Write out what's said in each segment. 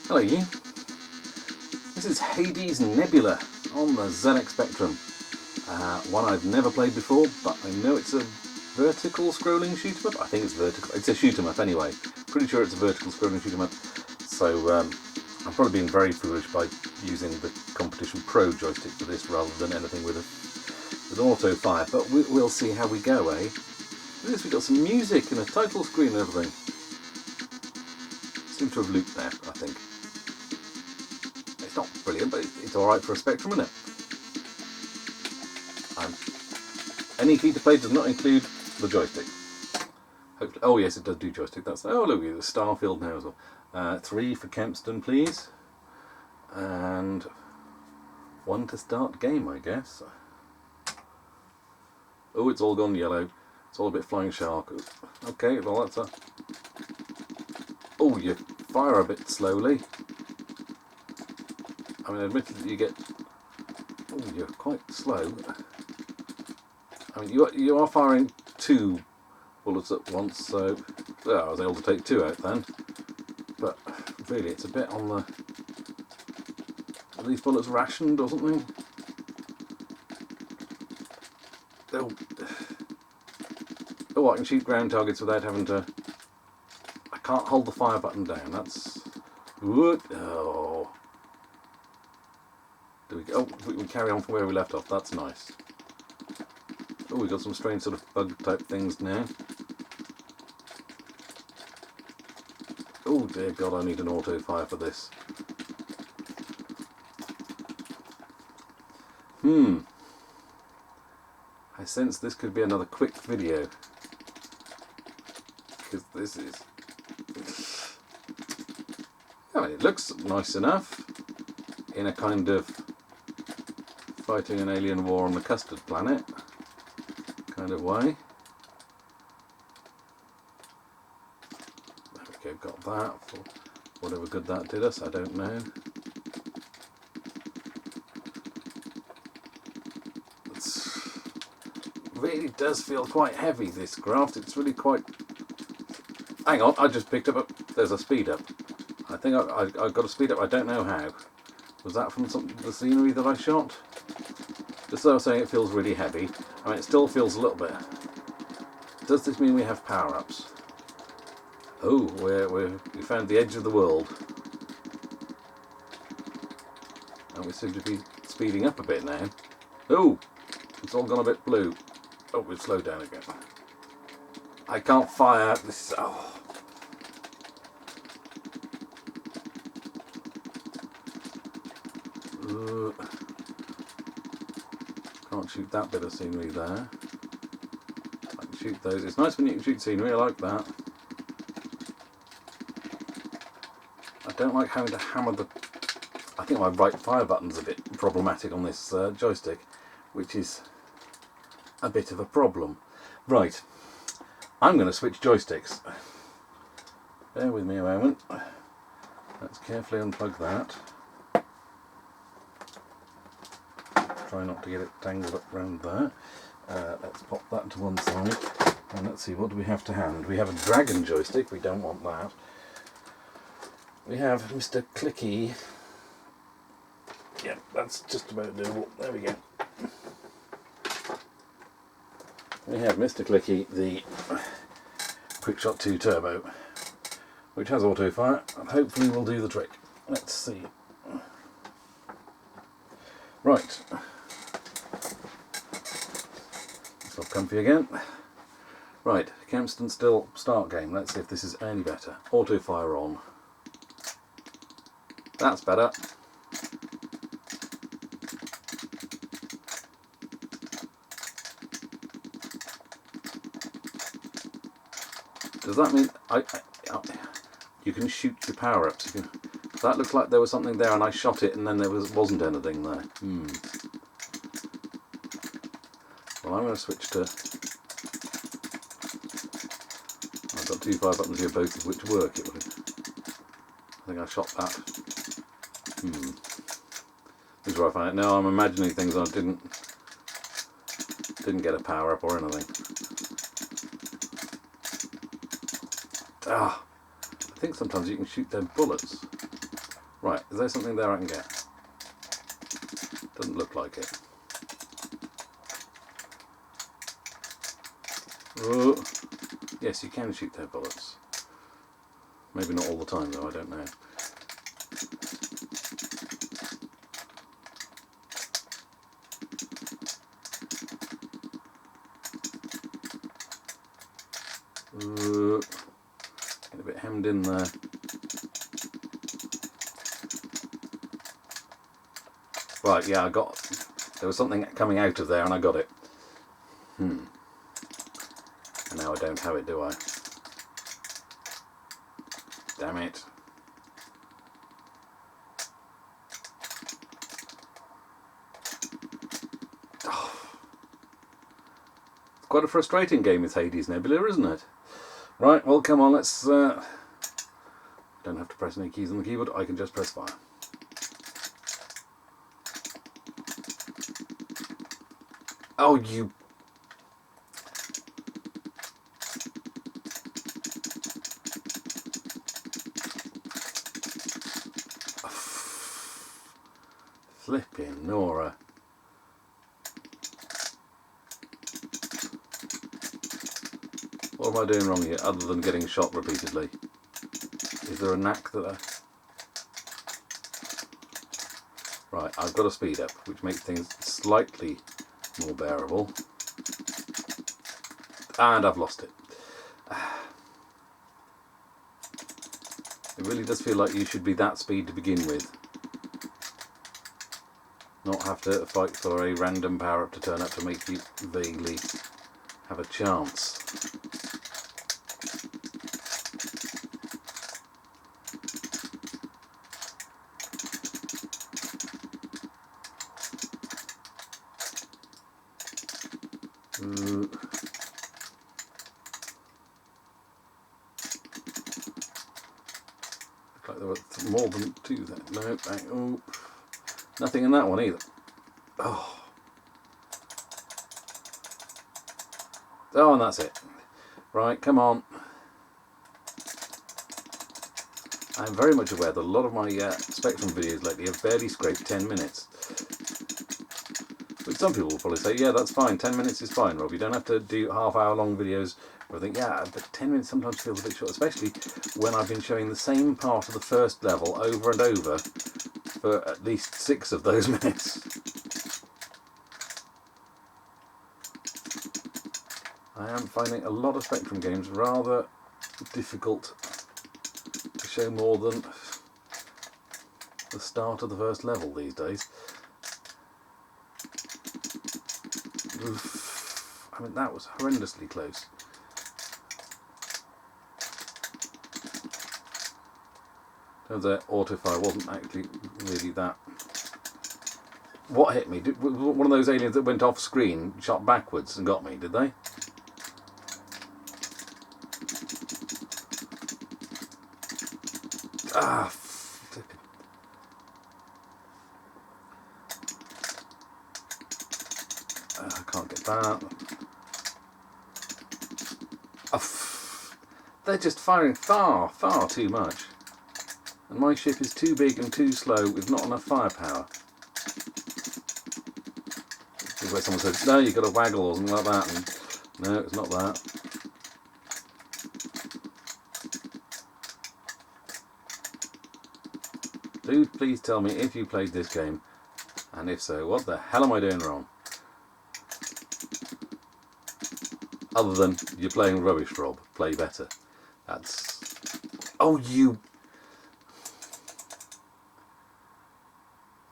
Hello you. This is Hades Nebula on the ZXSpectrum. One I've never played before, but I know it's a vertical scrolling shoot 'em up. I think it's vertical. It's a shoot 'em up anyway. Pretty sure it's a vertical scrolling shoot 'em up. So I'm probably being very foolish by using the Competition Pro joystick for this rather than anything with auto fire. But we'll see how we go, eh? At least we've got some music and a title screen and everything. Seem to have looped there, I think. It's not brilliant, but it's alright for a Spectrum, isn't it? Any key to play does not include the joystick. Hopefully, oh yes, it does do joystick. That's oh look, the Starfield now as well. 3 for Kempston, please, and 1 to start game, I guess. Oh, it's all gone yellow. It's all a bit flying shark. Okay, well that's a. Oh, you fire a bit slowly. I mean, admittedly, you get. Oh, you're quite slow. I mean, you are firing 2 bullets at once, so yeah, I was able to take 2 out then. But really, it's a bit on the. Are these bullets rationed or something? Oh, I can shoot ground targets without having to. I can't hold the fire button down. That's. Oh. Do we go? Oh, we carry on from where we left off. That's nice. Oh, we've got some strange sort of bug type things now. Oh dear God, I need an auto fire for this. I sense this could be another quick video. Because this is... I mean, it looks nice enough in a kind of fighting an alien war on the custard planet kind of way. There we go, got that. For whatever good that did us, I don't know. It really does feel quite heavy, this craft. It's really quite... Hang on, I just picked up there's a speed up. I think I got a speed up, I don't know how. Was that from the scenery that I shot? Just as I was saying, it feels really heavy. I mean, it still feels a little bit. Does this mean we have power-ups? Oh, we found the edge of the world. And we seem to be speeding up a bit now. Oh, it's all gone a bit blue. Oh, we've slowed down again. I can't fire. This is... Oh. Can't shoot that bit of scenery there. I can shoot those. It's nice when you can shoot scenery, I like that. I don't like having to hammer the... I think my right fire button's a bit problematic on this joystick, which is a bit of a problem. Right, I'm going to switch joysticks. Bear with me a moment. Let's carefully unplug that. Try not to get it tangled up around there. Let's pop that to one side. And let's see, what do we have to hand? We have a dragon joystick, we don't want that. We have Mr. Clicky. Yeah, that's just about doable. There we go. We have Mr. Clicky, the Quickshot 2 Turbo, which has auto fire, and hopefully will do the trick. Let's see. Right. It's not comfy again. Right, Kempston still start game. Let's see if this is any better. Auto fire on. That's better. Does that mean you can shoot your power-ups? That looked like there was something there and I shot it and then there wasn't anything there. Well, I'm going to switch to... I've got 2 fire buttons here, both of which work. I think I shot that. This is where I find it. Now I'm imagining things and I didn't get a power-up or anything. I think sometimes you can shoot them bullets. Right, is there something there I can get? Doesn't look like it. Oh, yes, you can shoot their bullets. Maybe not all the time though, I don't know. Get a bit hemmed in there. Right, yeah, there was something coming out of there and I got it. And now I don't have it, do I? Damn it. Oh. It's quite a frustrating game with Hades Nebula, isn't it? Right, well, come on, let's... don't have to press any keys on the keyboard, I can just press fire. Oh, you... Flipping Nora. What am I doing wrong here, other than getting shot repeatedly? Is there a knack that I... Right, I've got to speed up, which makes things slightly more bearable. And I've lost it. It really does feel like you should be that speed to begin with. Not have to fight for a random power-up to turn up to make you vaguely have a chance. Looks like there were more than two there. No, oh. Nothing in that one either. Oh. Oh, and that's it. Right, come on. I'm very much aware that a lot of my Spectrum videos lately have barely scraped 10 minutes. But some people will probably say, yeah, that's fine, 10 minutes is fine, Rob. You don't have to do half-hour long videos. I think, yeah, but 10 minutes sometimes feels a bit short, especially when I've been showing the same part of the first level over and over for at least 6 of those minutes. I am finding a lot of Spectrum games rather difficult to show more than the start of the first level these days. Oof. I mean, that was horrendously close. Turns out autofire wasn't actually really that. What hit me? One of those aliens that went off screen shot backwards and got me, did they? Ah, flipping. I can't get that. Oh, they're just firing far, far too much. And my ship is too big and too slow with not enough firepower. This is where someone said, no, you've got to waggle or something like that. And no, it's not that. Do please tell me if you played this game, and if so, what the hell am I doing wrong? Other than you're playing rubbish, Rob. Play better. That's... Oh, you...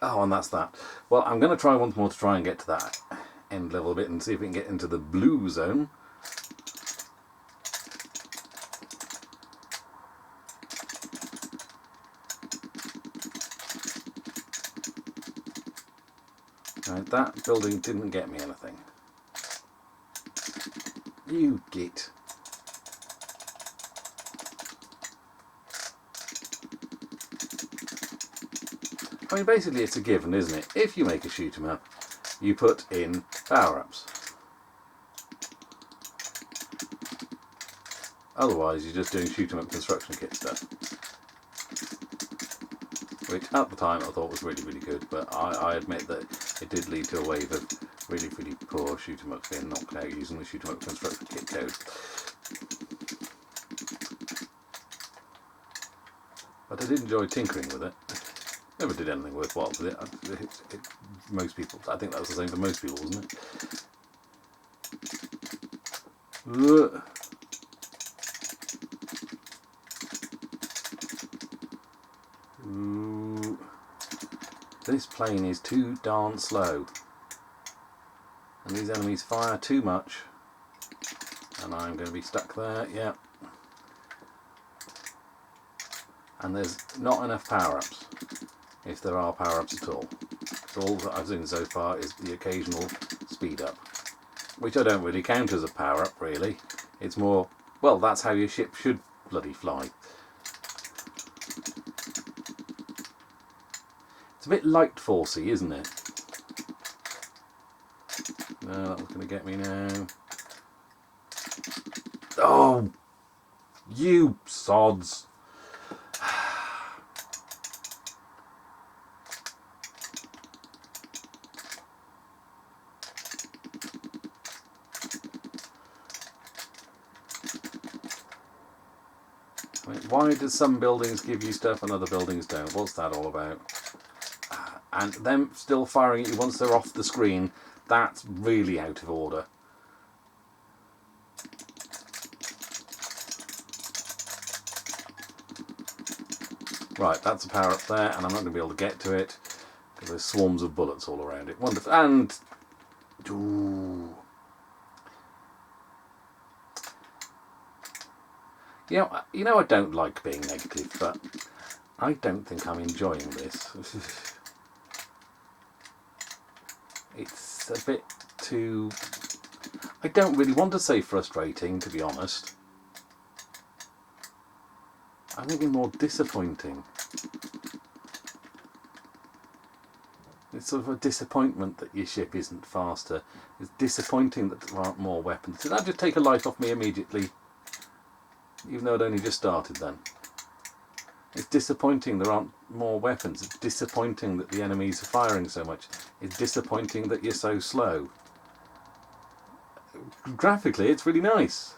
Oh, and that's that. Well, I'm going to try once more to try and get to that end level a bit and see if we can get into the blue zone. Right, that building didn't get me anything. You git. I mean, basically it's a given, isn't it? If you make a shoot 'em up, you put in power-ups. Otherwise, you're just doing shoot 'em up construction kit stuff. which at the time I thought was really, really good, but I admit that it did lead to a wave of really, really poor shoot 'em ups being knocked out using the shoot 'em up constructor kit code. But I did enjoy tinkering with it. Never did anything worthwhile with it. Most people, I think that was the same for most people, wasn't it? Ooh. This plane is too darn slow. And these enemies fire too much. And I'm going to be stuck there, yeah. And there's not enough power-ups, if there are power-ups at all. So all that I've seen so far is the occasional speed-up, which I don't really count as a power-up, really. It's more, well, that's how your ship should bloody fly. It's a bit light forcey, isn't it? No, that was going to get me now. Oh, you sods. I mean, why do some buildings give you stuff and other buildings don't? What's that all about? And them still firing at you once they're off the screen, that's really out of order. Right, that's a power up there, and I'm not going to be able to get to it because there's swarms of bullets all around it. Wonderful. And ooh. You know I don't like being negative, but I don't think I'm enjoying this. It's a bit too... I don't really want to say frustrating, to be honest. I'm thinking more disappointing. It's sort of a disappointment that your ship isn't faster. It's disappointing that there aren't more weapons. Did that just take a life off me immediately? Even though it only just started then. It's disappointing there aren't more weapons. It's disappointing that the enemies are firing so much. It's disappointing that you're so slow. Graphically, it's really nice.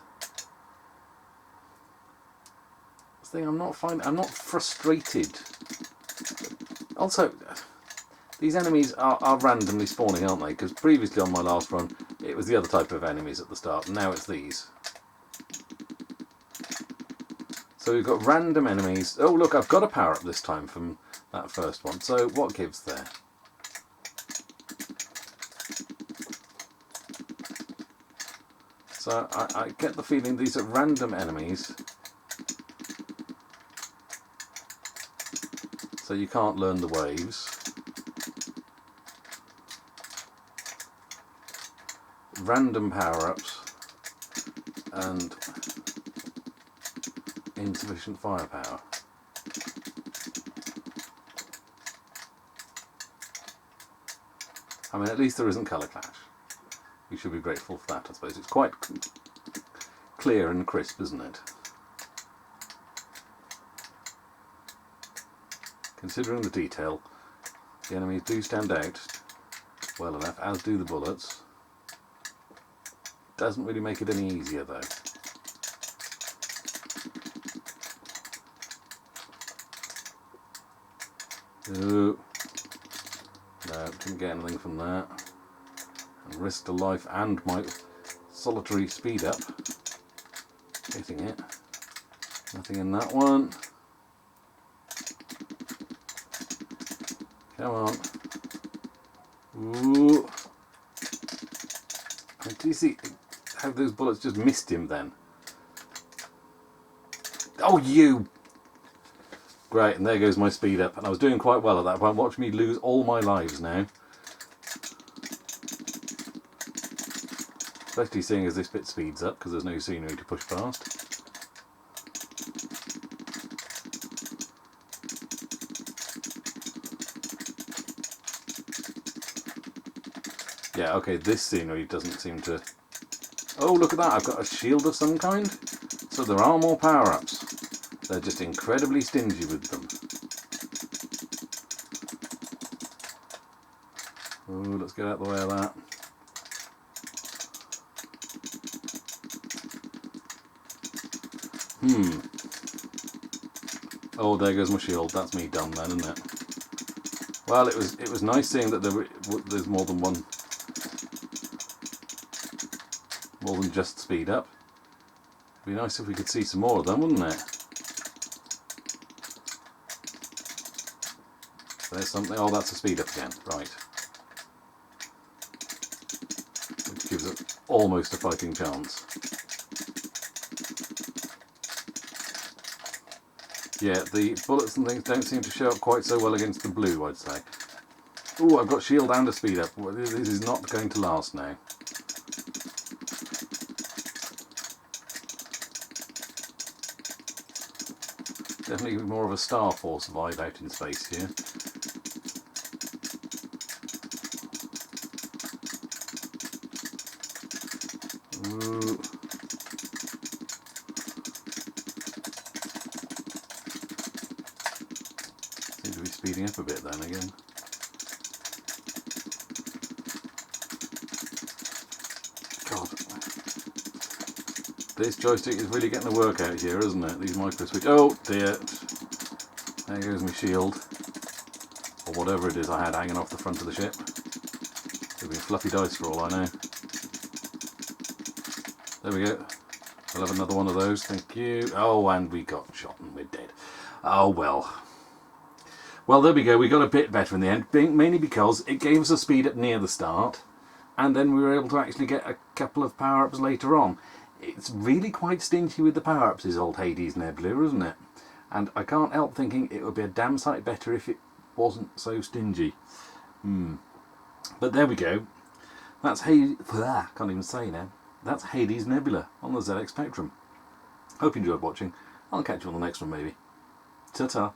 I'm not frustrated. Also, these enemies are randomly spawning, aren't they? Because previously on my last run, it was the other type of enemies at the start, and now it's these. So we've got random enemies. Oh look, I've got a power up this time from that first one. So what gives there? So I get the feeling these are random enemies. So you can't learn the waves. Random power-ups and insufficient firepower. I mean, at least there isn't colour clash. We should be grateful for that, I suppose. It's quite clear and crisp, isn't it? Considering the detail, the enemies do stand out well enough, as do the bullets. Doesn't really make it any easier though. Oh. No, didn't get anything from that. And risked a life and my solitary speed up. Hitting it. Nothing in that one. Come on. Ooh. Do you see how those bullets just missed him then? Oh, you! Great, and there goes my speed up. And I was doing quite well at that point. Watch me lose all my lives now. Especially seeing as this bit speeds up because there's no scenery to push past. Yeah, okay, this scenery doesn't seem to... Oh, look at that, I've got a shield of some kind. So there are more power-ups. They're just incredibly stingy with them. Ooh, let's get out of the way of that. Oh, there goes my shield. That's me done then, isn't it? Well, it was nice seeing that there's more than one, more than just speed up. It'd be nice if we could see some more of them, wouldn't it? There's something. Oh, that's a speed up again. Right. Which gives it almost a fighting chance. Yeah, the bullets and things don't seem to show up quite so well against the blue, I'd say. Oh, I've got shield and a speed up. Well, this is not going to last now. Definitely more of a Star Force vibe out in space here. Ooh. Seem to be speeding up a bit then again. God. This joystick is really getting the work out here, isn't it? These micro switch. Oh dear. There goes my shield. Or whatever it is I had hanging off the front of the ship. Could be fluffy dice for all I know. There we go. We'll have another one of those, thank you. Oh, and we got shot and we're dead. Oh well. Well, there we go. We got a bit better in the end, mainly because it gave us a speed up near the start, and then we were able to actually get a couple of power-ups later on. It's really quite stingy with the power-ups, is old Hades Nebula, isn't it? And I can't help thinking it would be a damn sight better if it wasn't so stingy. But there we go. That's Hades... I can't even say now. That's Hades Nebula on the ZXSpectrum. Hope you enjoyed watching. I'll catch you on the next one maybe. Ta-ta.